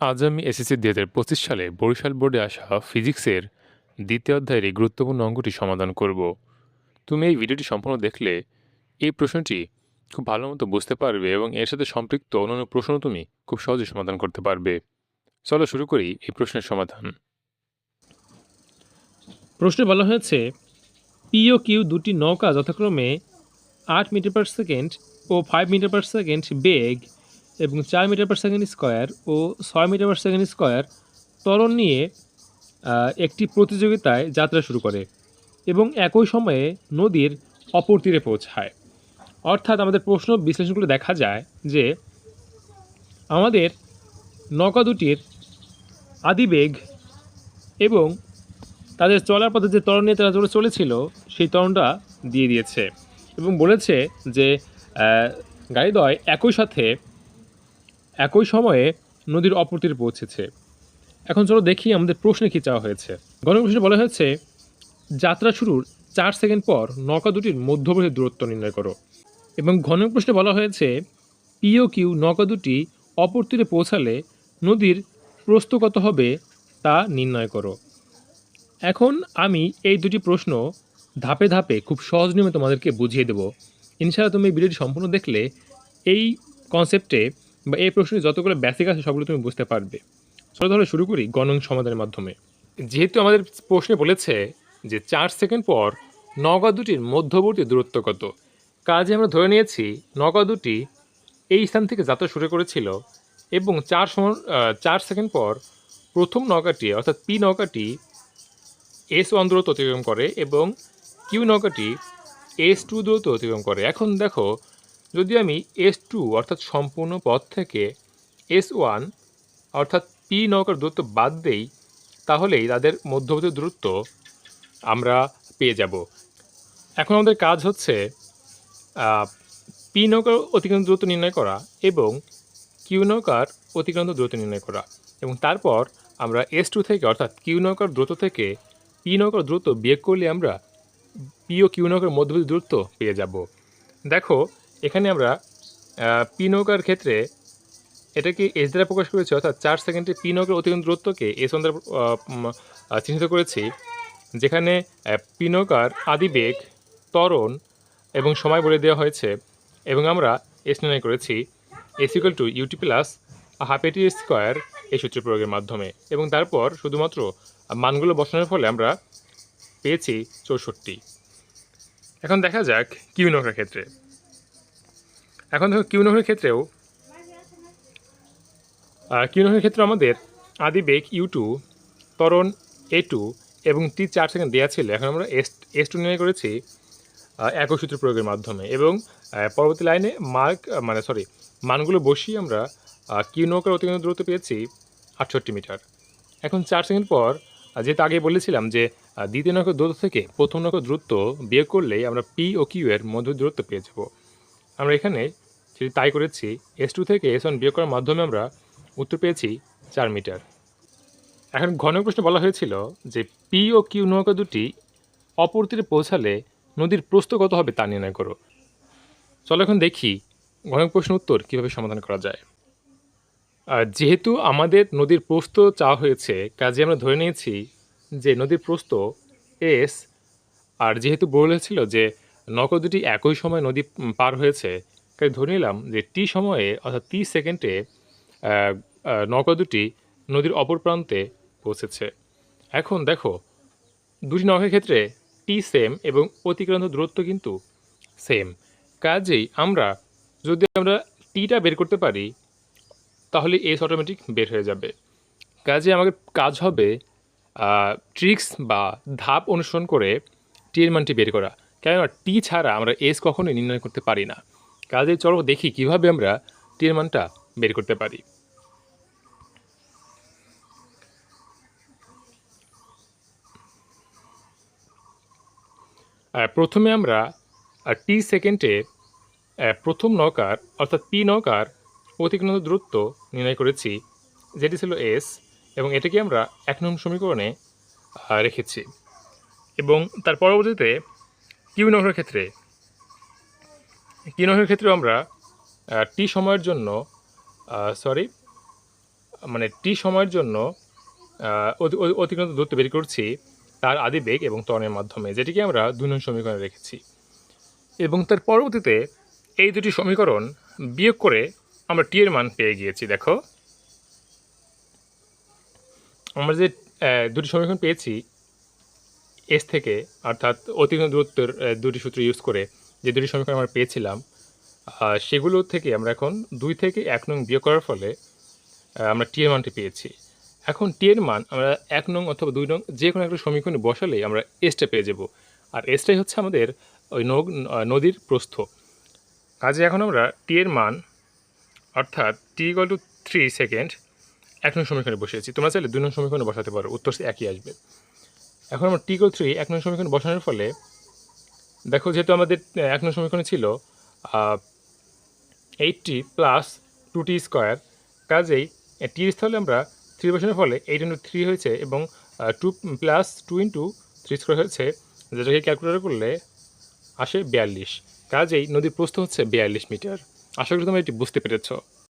আজ আমি এসএসসি ২০২৫ সালে বরিশাল বোর্ডে আসা ফিজিক্সের দ্বিতীয় অধ্যায়ের এই গুরুত্বপূর্ণ অঙ্কটি সমাধান করব। তুমি এই ভিডিওটি সম্পূর্ণ দেখলে এই প্রশ্নটি খুব ভালো মতো বুঝতে পারবে এবং এর সাথে সম্পৃক্ত অন্যান্য প্রশ্ন তুমি খুব সহজে সমাধান করতে পারবে। চলো শুরু করি এই প্রশ্নের সমাধান। প্রশ্নে বলা হয়েছে পি ও কিউ দুটি নৌকা যথাক্রমে 8 মিটার পার সেকেন্ড ও 5 মিটার পার সেকেন্ড বেগ এবং 4 মিটার পার সেকেন্ড স্কোয়ার ও 6 মিটার পার সেকেন্ড স্কোয়ার ত্বরণ নিয়ে একটি প্রতিযোগিতায় যাত্রা শুরু করে এবং একই সময়ে নদীর অপর তীরে পৌঁছায়। অর্থাৎ আমাদের প্রশ্ন বিশ্লেষণ করে দেখা যায় যে আমাদের নৌকা দুটির আদিবেগ এবং তাদের চলার পথে যে ত্বরণ নিয়ে তারা চলেছিল সেই ত্বরণটা দিয়ে দিয়েছে এবং বলেছে যে গাড়িদ্বয় একই সময়ে নদীর অপর তীরে পৌঁছেছে। এখন চলো দেখি আমাদের প্রশ্নে কী চাওয়া হয়েছে। গণ প্রশ্নে বলা হয়েছে যাত্রা শুরুর 4 সেকেন্ড পর নৌকা দুটির মধ্যবর্তী দূরত্ব নির্ণয় করো এবং ঘন প্রশ্নে বলা হয়েছে পি ও কিউ নৌকা দুটি অপর তীরে পৌঁছালে নদীর প্রস্থ কত হবে তা নির্ণয় করো। এখন আমি এই দুটি প্রশ্ন ধাপে ধাপে খুব সহজ নিয়মে তোমাদেরকে বুঝিয়ে দেবো। ইনশাআল্লাহ তুমি এই ভিডিওটি সম্পূর্ণ দেখলে এই কনসেপ্টে বা এই প্রশ্নে যতগুলো বেসিক আছে সবগুলো তুমি বুঝতে পারবে। চলো তাহলে শুরু করি গণন সমাধানের মাধ্যমে। যেহেতু আমাদের প্রশ্নে বলেছে যে 4 সেকেন্ড পর নৌকা দুটির মধ্যবর্তী দূরত্ব কত, কাজে আমরা ধরে নিয়েছি নৌকা দুটি এই স্থান থেকে যাত্রা শুরু করেছিল এবং 4 সেকেন্ড পর প্রথম নৌকাটি অর্থাৎ পি নৌকাটি S1 দূরত্ব অতিক্রম করে এবং কিউ নৌকাটি S2 দূরত্ব অতিক্রম করে। এখন দেখো, যদি আমি S2 অর্থাৎ সম্পূর্ণ পথ থেকে S1 অর্থাৎ পি নৌকার দূরত্ব বাদ দেই, তাহলেই তাদের মধ্যবর্তী দূরত্ব আমরা পেয়ে যাব। এখন আমাদের কাজ হচ্ছে পি নৌকার অতিক্রান্ত দূরত্ব নির্ণয় করা এবং কিউ নৌকার অতিক্রান্ত দূরত্ব নির্ণয় করা এবং তারপর আমরা S2 থেকে অর্থাৎ কিউ নৌকার দূরত্ব থেকে পি নৌকার দূরত্ব বিয়োগ করলে আমরা পি ও কিউ নৌকার মধ্যবর্তী দূরত্ব পেয়ে যাব। দেখো, এখানে আমরা পি নৌকার ক্ষেত্রে এটাকে এস দ্বারা প্রকাশ করেছি, অর্থাৎ 4 সেকেন্ডে পি নৌকার অতিক্রান্ত দূরত্বকে S1 দ্বারা চিহ্নিত করেছি, যেখানে পি নৌকার আদিবেগ, ত্বরণ এবং সময় বলে দেওয়া হয়েছে এবং আমরা এস নির্ণয় করেছি S=UT প্লাস ½ AT² এই সূত্র প্রয়োগের মাধ্যমে এবং তারপর শুধুমাত্র মানগুলো বসানোর ফলে আমরা পেয়েছি 64। এখন দেখা যাক কিউ নৌকার ক্ষেত্রে। এখন দেখো, কিউ নৌকার ক্ষেত্রে আমাদের আদিবেগ U2, ত্বরণ A2 এবং T4 সেকেন্ড দেওয়া ছিল। এখন আমরা S2 নির্ণয় করেছি একই সূত্র প্রয়োগের মাধ্যমে এবং পরবর্তী লাইনে মানগুলো বসিয়ে আমরা কিউ নৌকার অতিক্রান্ত দূরত্ব পেয়েছি 68 মিটার। এখন 4 সেকেন্ড পর, যেহেতু আগে বলেছিলাম যে দ্বিতীয় নৌকার দূরত্ব থেকে প্রথম নৌকার দূরত্ব বিয়োগ করলেই আমরা পি ও কিউ এর মধ্য দূরত্ব পেয়ে যাব। আমরা এখানে সেটি তাই করেছি। S2 থেকে S1 বিয়োগ করার মাধ্যমে আমরা উত্তর পেয়েছি 4 মিটার। এখন ঘন প্রশ্নে বলা হয়েছিল যে পি ও কিউ নৌকা দুটি অপর তীরে পৌঁছালে নদীর প্রস্থ কত হবে তা নির্ণয় করো। চলো এখন দেখি ঘন প্রশ্নের উত্তর কীভাবে সমাধান করা যায়। যেহেতু আমাদের নদীর প্রস্থ চাওয়া হয়েছে, কাজে আমরা ধরে নিয়েছি যে নদীর প্রস্থ S, আর যেহেতু বলেছিল যে নৌকা দুটি একই সময় নদী পার হয়েছে, কাজে ধরে নিলাম যে টি সময়ে অর্থাৎ 30 সেকেন্ডে নৌকা দুটি নদীর অপর প্রান্তে পৌঁছেছে। এখন দেখো, দুটি নৌকার ক্ষেত্রে টি সেম এবং অতিক্রান্ত দূরত্ব কিন্তু সেম, কাজেই যদি আমরা টিটা বের করতে পারি তাহলে এস অটোমেটিক বের হয়ে যাবে। কাজে আমাদের কাজ হবে ট্রিক্স বা ধাপ অনুসরণ করে টি এর মানটি বের করা, কেননা টি ছাড়া আমরা এস কখনোই নির্ণয় করতে পারি না। কাজে চলো দেখি কিভাবে আমরা টি এর মানটা বের করতে পারি। প্রথমে আমরা টি সেকেন্ডে প্রথম নৌকার অর্থাৎ পি নৌকার অতিক্রান্ত দূরত্ব নির্ণয় করেছি, যেটি ছিল এস, এবং এটাকে আমরা 1 নং সমীকরণে রেখেছি। এবং তার পরবর্তীতে কিউ নৌকার ক্ষেত্রে আমরা টি সময়ের জন্য মানে টি সময়ের জন্য অতিক্রান্ত দূরত্ব বের করছি তার আদিবেগ এবং ত্বরণের মাধ্যমে, যেটিকে আমরা 2 নং সমীকরণে রেখেছি। এবং তার পরবর্তীতে এই দুটি সমীকরণ বিয়োগ করে আমরা টি এর মান পেয়ে গিয়েছি। দেখো আমরা যে দুটি সমীকরণ পেয়েছি এস থেকে, অর্থাৎ অতিক্রান্ত দূরত্বের দুটি সূত্র ইউজ করে যে দুটি সমীকরণ আমরা পেয়েছিলাম, সেগুলো থেকে আমরা এখন 2 থেকে 1 নং বিয়োগ করার ফলে আমরা টি এর মানটি পেয়েছি। এখন টি এর মান আমরা 1 নং অথবা 2 নং যে কোনো একটা সমীকরণে বসালেই আমরা এসটা পেয়ে যাব। আর এসটাই হচ্ছে আমাদের ওই নদীর প্রস্থ। কাজে এখন আমরা টি এর মান অর্থাৎ টি ইকুয়াল টু 3 সেকেন্ড 1 নং সমীকরণে বসিয়েছি। তোমরা চাইলে 2 নং সমীকরণে বসাতে পারো, উত্তর একই আসবে। এখন আমরা টি ইকুয়াল 3 1 নং সমীকরণে বসানোর ফলে দেখো, যেহেতু আমাদের 1 নং সমীকরণে ছিল 8t প্লাস 2t স্কোয়ার, কাজেই টি এর স্থলে আমরা 3 বসানোর ফলে 8 ইন্টু 3 হয়েছে এবং 2 প্লাস 2 ইন্টু 3 স্কোয়ার হয়েছে, যেটাকে ক্যালকুলেট করলে আসে 42। কাজেই নদীর প্রস্থ হচ্ছে 42 মিটার। আশা করি তোমরা এটি বুঝতে পেরেছ।